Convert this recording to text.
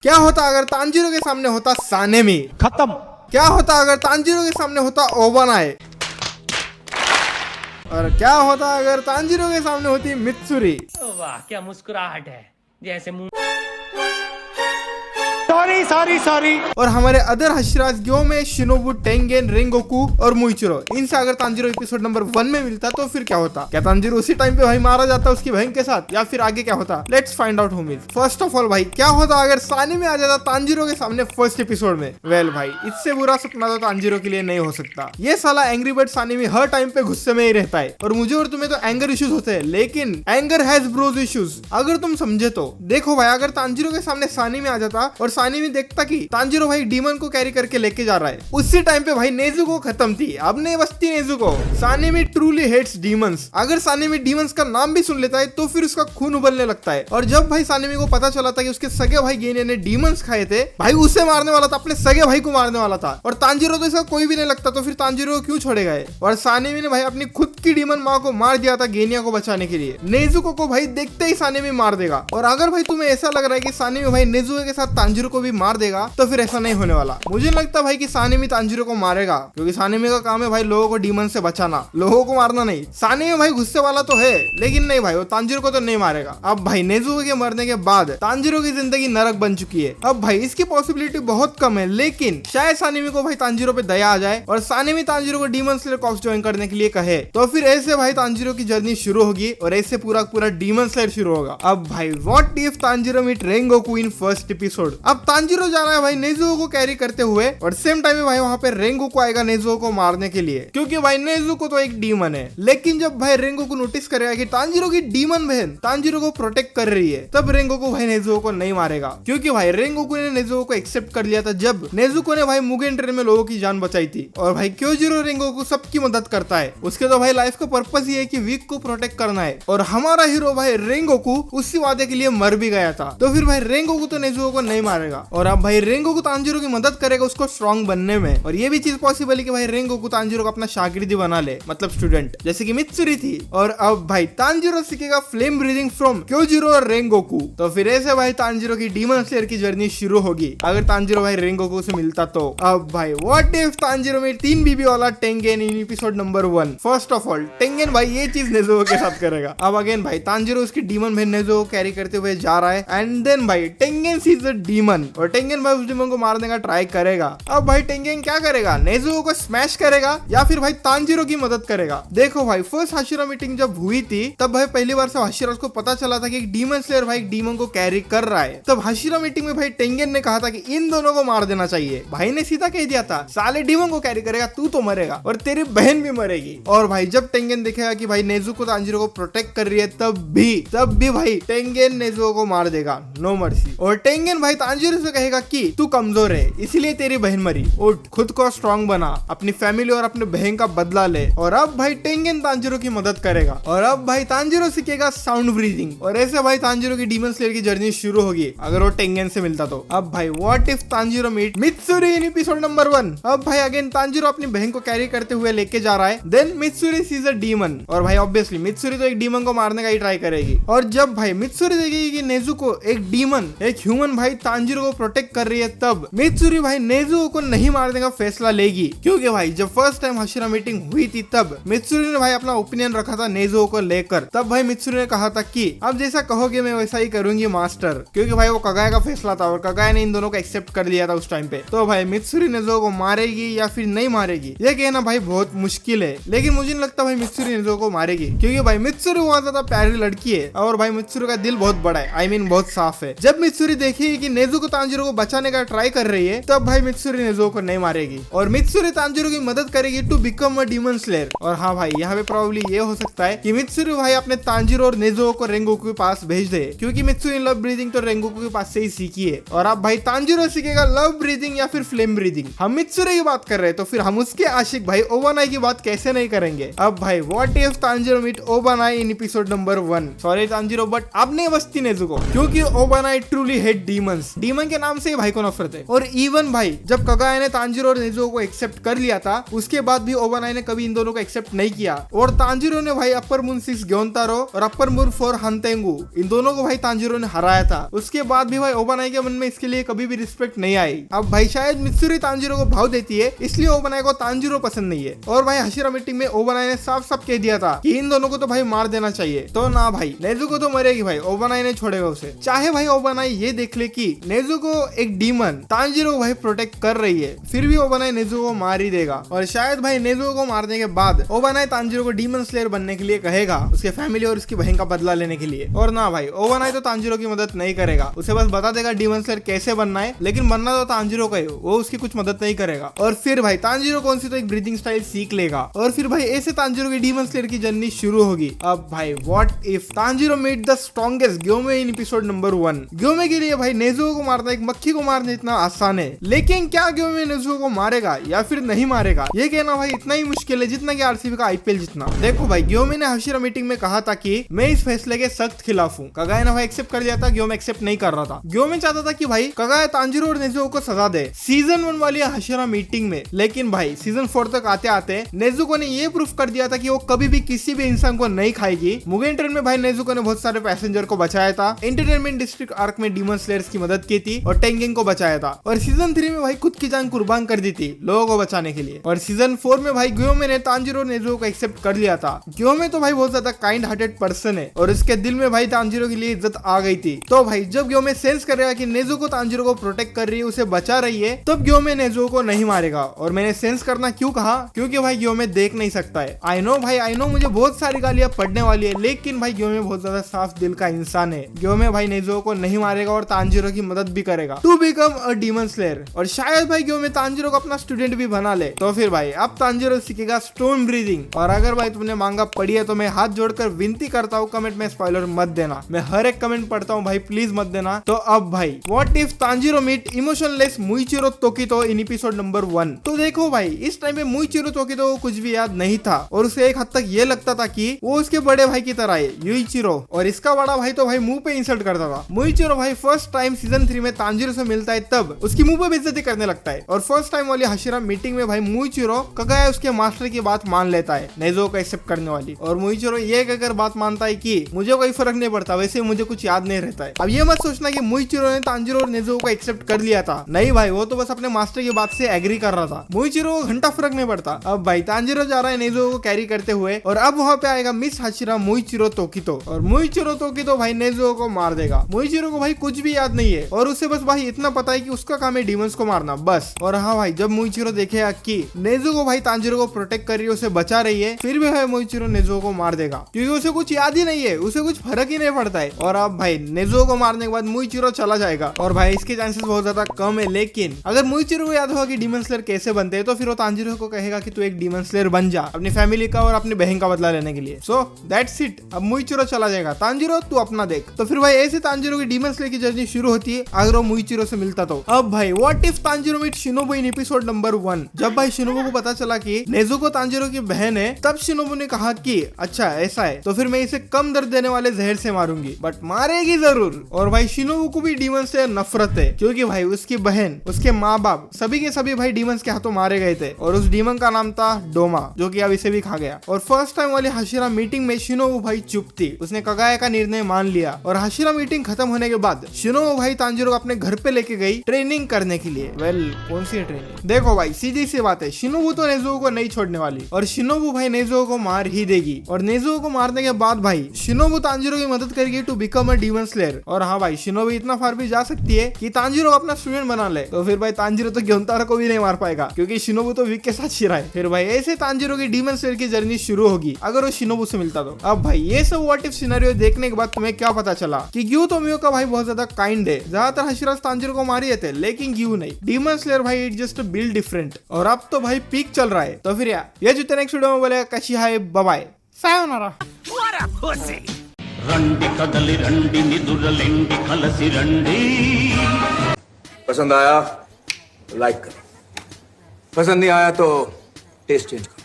क्या होता अगर तांजीरो के सामने होता सानेमी? खत्म। क्या होता अगर तांजीरो के सामने होता ओबानाए? और क्या होता अगर तांजीरो के सामने होती मित्सुरी? वाह क्या मुस्कुराहट है, जैसे मुंह सॉरी। और हमारे अदर हशिराज़गियों में शिनोबु, टेंगेन, रेंगोकू और मुइचिरो, इनसे अगर तांजीरो एपिसोड नंबर 1 में मिलता तो फिर क्या होता? क्या तांजीरो उसी टाइम पे भाई मारा जाता उसकी बहन के साथ, या फिर आगे क्या होता? Let's find out homies. First of all भाई, क्या होता अगर सानेमी आ जाता तांजीरो के सामने फर्स्ट एपिसोड में? वेल भाई, इससे बुरा सपना तो तांजीरो के लिए नहीं हो सकता। ये साला एंग्री बर्ड सानेमी हर टाइम पे गुस्से में ही रहता है, और मुझे और तुम्हें तो एंगर इश्यूज होते हैं, लेकिन एंगर हैज ब्रोज इश्यूज, अगर तुम समझे तो। देखो भाई, अगर तांजीरो के सामने सानेमी आ जाता और सानेमी देखता कि तांजीरो भाई डीमन को कैरी करके लेके जा रहा है, उसी टाइम पे भाई नेजुको खत्म थी, अब नहीं बचती Nezuko. Sanemi truly hates demons. अगर सानेमी डीमंस का नाम भी सुन लेता है तो फिर उसका खून उबलने लगता है। और जब भाई सानेमी को पता चला था कि उसके सगे भाई गेनिया ने डीमंस खाए थे, भाई उसे मारने वाला था, अपने सगे भाई को मारने वाला था। और तांजीरो तो इसका कोई भी नहीं लगता, तो फिर तांजीरो को क्यों छोड़ेगा? और सानेमी ने भाई अपनी खुद की डीमन माँ को मार दिया था गेनिया को बचाने के लिए। नेजुको को भाई देखते ही सानेमी मार देगा। और अगर भाई तुम्हें ऐसा लग रहा है कि सानेमी भाई नेजुको के साथ तांजीरो को भी मार देगा, तो फिर ऐसा नहीं होने वाला। मुझे लगता भाई कि सानेमी तांजीरो को मारेगा, क्योंकि सानेमी का काम है भाई लोगों को डीमन से बचाना, लोगों को मारना नहीं। सानेमी भाई गुस्से वाला तो है, लेकिन नहीं भाई वो तांजीरो को तो नहीं मारेगा। अब भाई नेजुको के मरने के बाद तांजीरो की जिंदगी नरक बन चुकी है। अब भाई इसकी पॉसिबिलिटी बहुत कम है, लेकिन शायद सानेमी को भाई तांजीरो पे दया आ जाए और सानेमी तांजीरो को डीमन स्लेयर कॉर्प्स ज्वाइन करने के लिए कहे, तो फिर ऐसे भाई तांजीरो की जर्नी शुरू होगी और ऐसे पूरा डीमन स्लेयर शुरू होगा। अब भाई what if Tanjiro meet Rengoku in first episode? अब तांजीरो जा रहा है भाई नेजुको को कैरी करते हुए, और सेम टाइम में भाई वहां पे रेंगोकू आएगा नेजुको को मारने के लिए, क्योंकि भाई नेजुको तो एक डीमन है। लेकिन जब भाई रेंगोकू नोटिस करेगा कि तांजीरो की डीमन बहन तांजीरो को प्रोटेक्ट कर रही है, तब रेंगोकू भाई नेजुको को नहीं मारेगा, क्योंकि भाई रेंगोकू ने नेजुको को एक्सेप्ट कर लिया था जब नेजुको ने भाई मुगेन ट्रेन में लोगों की जान बचाई थी। और भाई क्योजिरो रेंगोकू सबकी मदद करता है, उसके तो भाई लाइफ का पर्पस ही है कि वीक को प्रोटेक्ट करना है। और हमारा हीरो भाई रेंगोकू उसी वादे के लिए मर भी गया था, तो फिर भाई रेंगोकू तो नेजुको को नहीं मारेगा। और अब भाई रेंगोकू तांजीरो की मदद करेगा उसको स्ट्रॉन्ग बनने में। और ये भी चीज पॉसिबल है कि भाई रेंगोकू तांजीरो को अपना शागिर्दी बना ले, मतलब स्टूडेंट, जैसे कि मित्सुरी थी। और अब भाई तांजीरो सीखेगा फ्लेम ब्रीदिंग फ्रॉम क्योजिरो और रेंगोकू, तो फिर ऐसे भाई तांजीरो की डीमन स्लेयर की जर्नी शुरू होगी, अगर तांजीरो भाई रेंगोकू से मिलता तो। अब भाई व्हाट इफ तांजीरो में 3 बीबी वाला Tengen in episode number 1? First of all Tengen भाई ये चीज नेजुको के साथ करेगा। अब अगेन भाई तांजीरो उसकी डीमन बहन नेजुको कैरी करते हुए जा रहा है, एंड देन भाई टेंगेन सीज द डीमन, और टेंगेन भाई उस डीमन को मारने का ट्राई करेगा। अब भाई टेंगेन क्या करेगा? नेजुको को स्मैश करेगा या फिर भाई तांजीरो की मदद करेगा? देखो भाई, फर्स्ट हाशिरा मीटिंग जब हुई थी, तब भाई पहली बार से हाशिरा को पता चला था कि एक डीमन स्लेयर भाई डीमन को कैरी कर रहा है। तब हाशिरा मीटिंग में भाई टेंगेन ने कहा था कि इन दोनों को मार देना चाहिए। भाई ने सीधा कह दिया था, साले डीमन को कैरी करेगा तू तो मरेगा और तेरी बहन भी मरेगी। और भाई जब टेंगेन देखेगा कि भाई नेजुको तांजीरो को प्रोटेक्ट कर रही है, तब भी भाई टेंगेन नेजुको को मार देगा, नो मर्सी। और टेंगेन भाई तांजीरो से कहेगा कि तू कमजोर है, इसलिए तेरी बहन मरी, उठ खुद को स्ट्रॉन्ग बना, अपनी फैमिली और अपने बहन का बदला ले। और अब भाई टेंगेन तांजीरो की मदद करेगा। और अब भाई तांजीरो सीखेगा साउंड ब्रीदिंग, और ऐसे भाई तांजीरो की डीमन स्लेयर की जर्नी शुरू होगी, अगर वो टेंगेन से मिलता तो। अब भाई what if Tanjiro meet Mitsuri in episode number 1? अब भाई अगेन तांजीरो अपनी बहन को कैरी करते हुए लेके जा रहा है, then Mitsuri sees a demon, और भाई ऑब्वियसली मित्सुरी तो एक डीमन को मारने का ही ट्राई करेगी। और जब भाई मित्सुरी देखेगी कि नेजुको एक डीमन एक ह्यूमन भाई तांजीरो को प्रोटेक्ट कर रही है, तब मित्सुरी भाई नेजुको को नहीं मारने का फैसला लेगी, क्योंकि भाई जब फर्स्ट टाइम हाशिरा मीटिंग हुई थी, तब मित्सुरी ने भाई अपना ओपिनियन रखा था नेजुको को लेकर। तब भाई मित्सुरी ने कहा था कि अब जैसा कहोगे मैं वैसा ही करूंगी मास्टर, क्योंकि भाई वो कगाया का फैसला था और कगाया ने इन दोनों को एक्सेप्ट कर लिया था उस टाइम पे। तो भाई मित्सुरी नेजुको को मारेगी या फिर नहीं मारेगी, ये कहना भाई बहुत मुश्किल है, लेकिन मुझे नहीं लगता भाई मित्सुरी नेजुको को मारेगी, क्योंकि भाई मित्सुरी बहुत ज्यादा प्यारी लड़की है और भाई मित्सुरी का दिल बहुत बड़ा है, आई मीन बहुत साफ है। जब मित्सुरी देखेगी कि नेजुको तांजीरो को बचाने का ट्राई कर रही है, तब भाई मित्सुरी नेजुको को नहीं मारेगी और मित्सुरी तांजीरो की मदद करेगी to become a demon slayer. और हाँ भाई, यहाँ पे प्रॉब्ली ये हो सकता है कि मित्सुरी भाई अपने तांजीरो और नेजुको को रेंगोकू के पास भेज दे, क्योंकि मित्सुरी लव ब्रीदिंग तो रेंगोकू के पास से ही सीखी है। और अब भाई तांजीरो सीखेगा लव ब्रीदिंग या फिर फ्लेम ब्रीदिंग। हम मित्सुरी की बात कर रहे हैं, तो फिर हम उसके आशिक भाई ओबानाई की बात कैसे नहीं करेंगे? अब भाई what if Tanjiro meet Obanai in episode number 1? Sorry Tanjiro, but अब नहीं बचती नेजुको, क्योंकि Obanai truly hate demons. Demon के नाम नाम से ही भाई को नफरत है। और इवन भाई जब कगाया ने तांजिरो और नेजुको को एक्सेप्ट कर लिया था, उसके बाद भी ओबानाई ने कभी इन दोनों को एक्सेप्ट नहीं किया। और तांजिरो ने भाई अपर मून 6 ग्योंतारो और अपर मून 4 हंतेंगु, इन दोनों को भाई तांजिरो ने हराया था। उसके बाद भी भाई ओबानाई के मन में इसके लिए कभी भी रिस्पेक्ट नहीं आई। अब भाई शायद मित्सुरी तांजिरो को भाव देती है, इसलिए ओबानाई को तांजिरो पसंद नहीं है। और भाई हाशिरा मीटिंग में ओबानाई ने साफ साफ कह दिया था कि इन दोनों को तो भाई मार देना चाहिए। तो ना भाई नेजुको तो मरेगी भाई, ओबानाई ने छोड़ेगा उसे। चाहे भाई ओबानाई ये देख ले कि नेजुको एक डीमन तांजिरो भाई प्रोटेक्ट कर रही है, फिर भी ओबानाई नेजुको को मार ही देगा। और शायद भाई नेजुको को मारने के बाद ओबानाई तांजिरो को डीमन स्लेयर बनने के लिए कहेगा, उसके फैमिली और उसकी बहन का बदला लेने के लिए। और ना भाई ओबानाई तो तांजिरो की मदद नहीं करेगा, उसे बस बता देगा डीमन स्लेयर कैसे बनना है, लेकिन बनना तो तांजिरो का ही, वो उसकी कुछ मदद नहीं करेगा। और फिर भाई तांजिरो कौन सी तो एक ब्रीथिंग स्टाइल सीख लेगा, और फिर भाई ऐसे तांजिरो की डीमन स्लेयर की जर्नी शुरू होगी। अब भाई what if Tanjiro met the strongest Gyomei in episode number 1। Gyomei के लिए भाई नेजुको को मारना एक मक्खी को मारना इतना आसान है, लेकिन क्या ग्योमे नेजुको को मारेगा या फिर नहीं मारेगा, ये कहना भाई इतना ही मुश्किल है जितना कि आरसीबी का आईपीएल जितना। देखो भाई ग्योमे ने हाशिरा मीटिंग में कहा था कि मैं इस फैसले के सख्त खिलाफ हूँ। कगाया ने भाई एक्सेप्ट कर लिया था, ग्योमे एक्सेप्ट नहीं कर रहा था। ग्योमे चाहता था कि भाई कगाया तांजिरो और नेजुको को सजा दे सीजन 1 वाली हाशिरा मीटिंग में, लेकिन भाई सीजन 4 तक आते आते नेजुको ने ये प्रूफ कर दिया था कि वो कभी भी किसी भी इंसान को नहीं खाएगी। मुगेन ट्रेन में भाई नेजुको ने बहुत सारे पैसेंजर को बचाया था, एंटरटेनमेंट डिस्ट्रिक्ट आर्क में डीमन स्लेयर्स की मदद की थी और टेंगिंग को बचाया था। और सीजन 3 में भाई खुद की जान कुर्बान कर दी थी लोगों को बचाने के लिए। और सीजन 4 में भाई ग्योमे ने तांजिरो और नेजुको को एक्सेप्ट कर लिया था। ग्योमे तो भाई बहुत ज्यादा काइंड हार्टेड पर्सन है और उसके दिल में भाई तांजिरो के लिए इज्जत आ गई थी। तो भाई जब ग्योमे सेंस करेगा कि नेजुको तांजिरो को प्रोटेक्ट कर रही है, उसे बचा रही है, तब ग्योमे नेजुको को नहीं मारेगा। और मैंने सेंस करना क्यों कहा, क्योंकि भाई ग्योमे देख नहीं सकता है। आई नो भाई, आई नो मुझे बहुत सारी गालियां पड़ने वाली है, लेकिन भाई ग्योमे बहुत ज्यादा साफ दिल का इंसान है। ग्योमे भाई नेजुको को नहीं मारेगा और तांजिरो की मदद भी करेगा to become a demon slayer. और शायद भाई ग्योमे तांजिरो को अपना स्टूडेंट भी बना ले, तो फिर भाई अब तांजिरो सीखेगा स्टोन ब्रीदिंग। और अगर भाई तुमने मांगा पढ़ी है तो मैं हाथ जोड़कर विनती करता हूँ कमेंट में स्पॉइलर मत देना। मैं हर एक कमेंट पढ़ता हूँ भाई, प्लीज मत देना। तो अब भाई what if Tanjiro meet emotionless Muichiro Tokito in episode number 1। तो देखो भाई इस टाइम पे मुइचिरो तोकितो को कुछ भी याद नहीं था और उसे एक हद तक ये लगता था कि वो उसके बड़े भाई की तरह है युइचिरो, और इसका बड़ा भाई तो भाई मुंह पे इंसल्ट करता था। मुइचिरो भाई फर्स्ट टाइम सीजन 3 में तांजिरो से मिलता है तब उसकी मुंह पे बेइज्जती करने लगता है। और फर्स्ट टाइम वाली हाशिरा मीटिंग में भाई मुइचिरो कगाया उसके मास्टर की बात मान लेता है, नेजुको को एक्सेप्ट करने वाली। और मुइचिरो ये कहकर बात मानता है कि मुझे कोई फर्क नहीं पड़ता, वैसे मुझे कुछ याद नहीं रहता है। अब ये मत सोचना कि मुइचिरो ने तांजिरो और नेजुको को एक्सेप्ट कर लिया था, नहीं भाई, वो तो बस अपने मास्टर की बात से एग्री कर रहा था। मुइचिरो को घंटा फर्क नहीं पड़ता। अब भाई तांजिरो जा रहा है नेजुको को कैरी करते हुए, और अब वहाँ पे आएगा मिस हाशिरा मुइचिरो तोकितो, और मुइचिरो तोकितो भाई नेजुको को मार देगा। मुइचिरो को भाई कुछ भी याद नहीं है और उसे बस भाई इतना पता है कि उसका काम है डीमंस को मारना, बस। और हाँ भाई जब मुइचिरो देखेगा कि नेजुको भाई तांजिरो को प्रोटेक्ट कर रही है, उसे बचा रही है, फिर भी भाई मुइचिरो नेजुको को मार देगा, क्योंकि उसे कुछ याद ही नहीं है, उसे कुछ फर्क ही नहीं पड़ता है। और अब भाई नेजुको को मारने के बाद मुइचिरो चला जाएगा, और भाई इसके चांसेस बहुत ज्यादा कम है। लेकिन अगर मुइचिरो को याद होगा कि डीमन स्लेयर कैसे बनते हैं, तो फिर वो तांजिरो को कहेगा कि तू एक डीमन स्लेयर बन जा अपनी फैमिली का और अपनी बहन का बदला लेने के लिए। So that's it. अब मुइचिरो चला जाएगा, तांजिरो तू अपना देख। तो फिर भाई ऐसे तांजिरो की डीमन स्लेयर की जर्नी शुरू होती है अगर वो मुइचिरो से मिलता तो। अब भाई what if Tanjiro meet Shinobu in episode number 1। जब भाई शिनोबु को पता चला कि नेजुको तांजिरो की बहन है, तब शिनोबु ने कहा कि अच्छा ऐसा है तो फिर मैं इसे कम दर्द देने वाले जहर से मारूंगी, बट मारेगी जरूर। और भाई शिनोबु को भी डीमन से नफरत है, क्योंकि भाई उसकी बहन, उसके माँ बाप सभी के सभी भाई डीमंस के हाथों मारे गए थे, और उस डीमन का नाम था डोमा, जो कि अब इसे भी खा गया। और फर्स्ट टाइम वाली हाशिरा मीटिंग में शिनोबु भाई चुप थी, उसने कगाया का निर्णय मान लिया। और हाशिरा मीटिंग खत्म होने के बाद शिनोबु भाई तांजिरो को अपने घर पे लेके गई ट्रेनिंग करने के लिए। वेल कौन सी ट्रेनिंग? देखो भाई सीधी सी बात है, शिनोबु तो नेजुको को नहीं छोड़ने वाली, और शिनोबु भाई नेजुको को मार ही देगी। और नेजुको को मारने के बाद भाई शिनोबु तांजिरो की मदद करेगी to become a demon slayer. और हाँ भाई शिनोबु इतना फार भी जा सकती है कि तांजिरो को अपना स्टूडेंट बना ले, तो फिर भाई तांजिरो तो ग्योंतारो को भी नहीं मार पाएगा, क्योंकि शिनोबु तो वीक के साथ शिरा है। फिर भाई ऐसे तांजिरो की डीमन स्लेयर की जर्नी शुरू होगी अगर वो शिनोबु से मिलता तो। अब भाई ये सब व्हाट इफ सिनेरियो देखने के बाद तुम्हें क्या पता चला कि ग्यू तोमियो का भाई बहुत ज्यादा काइंड है। ज्यादातर हाशिरा तांजिरो को मार थे, लेकिन ग्यू नहीं। डीमन स्लेयर भाई इट जस्ट बिल्ड डिफरेंट, और अब तो भाई पीक चल रहा है। तो फिर ये जो नेक्स्ट वीडियो में बोलेगा कशी हाय बाय सायोनारा। రండి కదలి రండి నిదురలెండి కలసి రండి पसंद आया लाइक करो, पसंद नहीं आया तो टेस्ट चेंज करो।